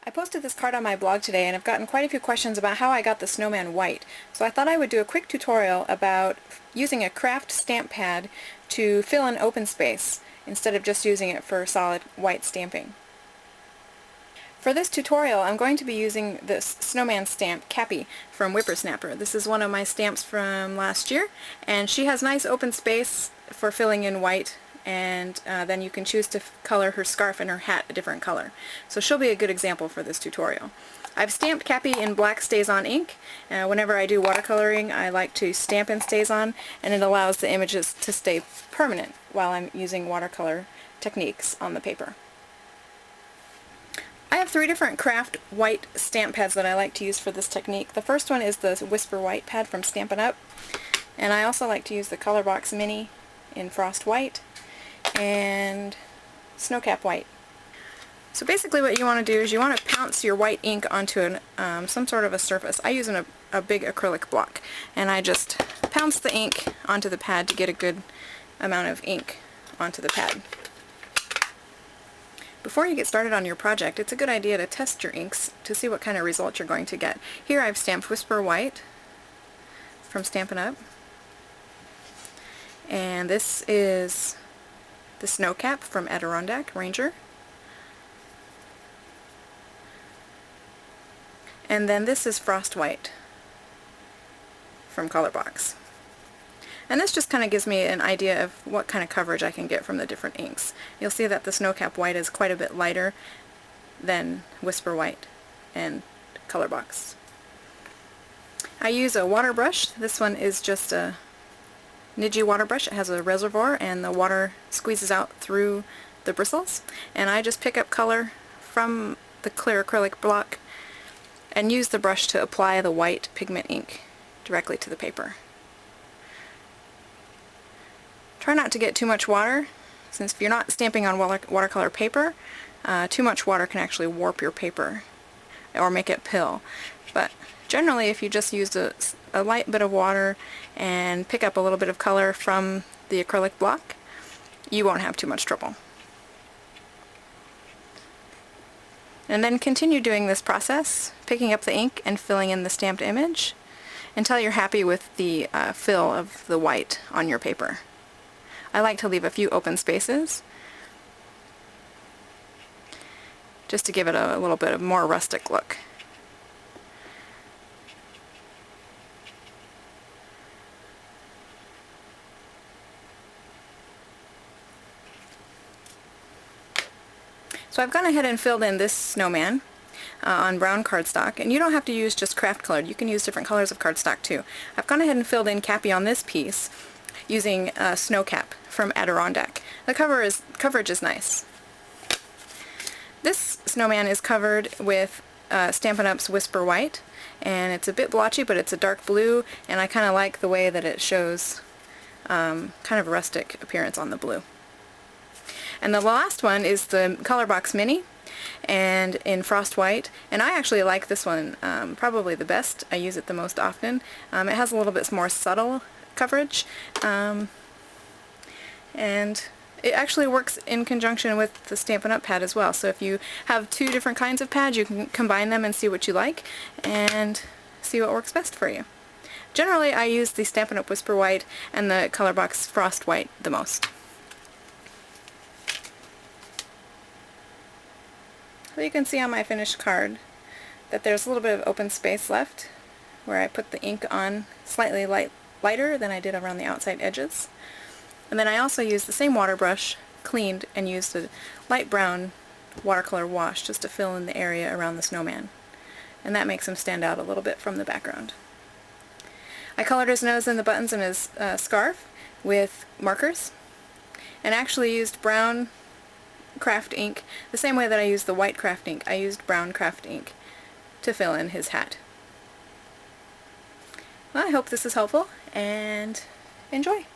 I posted this card on my blog today and I've gotten quite a few questions about how I got the snowman white. So I thought I would do a quick tutorial about using a craft stamp pad to fill in open space instead of just using it for solid white stamping. For this tutorial I'm going to be using this snowman stamp, Cappy, from Whippersnapper. This is one of my stamps from last year, and she has nice open space for filling in white, and then you can choose to color her scarf and her hat a different color. So she'll be a good example for this tutorial. I've stamped Cappy in black StazOn ink. Whenever I do watercoloring I like to stamp in StazOn, and it allows the images to stay permanent while I'm using watercolor techniques on the paper. I have 3 different craft white stamp pads that I like to use for this technique. The first one is the Whisper White pad from Stampin' Up! And I also like to use the Colorbox Mini in Frost White and Snowcap White. So basically what you want to do is you want to pounce your white ink onto some sort of a surface. I use a big acrylic block, and I just pounce the ink onto the pad to get a good amount of ink onto the pad. Before you get started on your project, it's a good idea to test your inks to see what kind of results you're going to get. Here I've stamped Whisper White from Stampin' Up! And this is the Snowcap from Adirondack Ranger. And then this is Frost White from Colorbox. And this just kind of gives me an idea of what kind of coverage I can get from the different inks. You'll see that the Snowcap White is quite a bit lighter than Whisper White and Colorbox. I use a water brush. This one is just a Niji water brush. It has a reservoir and the water squeezes out through the bristles. And I just pick up color from the clear acrylic block and use the brush to apply the white pigment ink directly to the paper. Try not to get too much water, since if you're not stamping on watercolor paper, too much water can actually warp your paper or make it pill. But generally if you just use a light bit of water and pick up a little bit of color from the acrylic block, you won't have too much trouble. And then continue doing this process, picking up the ink and filling in the stamped image until you're happy with the fill of the white on your paper. I like to leave a few open spaces just to give it a little bit of more rustic look. So I've gone ahead and filled in this snowman on brown cardstock, and you don't have to use just craft colored, you can use different colors of cardstock too. I've gone ahead and filled in Cappy on this piece using Snowcap from Adirondack. The coverage is nice. This snowman is covered with Stampin' Up's Whisper White, and it's a bit blotchy, but it's a dark blue, and I kind of like the way that it shows kind of a rustic appearance on the blue. And the last one is the Colorbox Mini, and in Frost White, and I actually like this one probably the best. I use it the most often. It has a little bit more subtle coverage, and it actually works in conjunction with the Stampin' Up! Pad as well. So if you have 2 different kinds of pads, you can combine them and see what you like and see what works best for you. Generally I use the Stampin' Up! Whisper White and the Colorbox Frost White the most. So you can see on my finished card that there's a little bit of open space left where I put the ink on slightly lighter than I did around the outside edges. And then I also used the same water brush, cleaned, and used a light brown watercolor wash just to fill in the area around the snowman. And that makes him stand out a little bit from the background. I colored his nose and the buttons and his scarf with markers, and actually used brown craft ink, the same way that I used the white craft ink. I used brown craft ink to fill in his hat. Well, I hope this is helpful, and enjoy!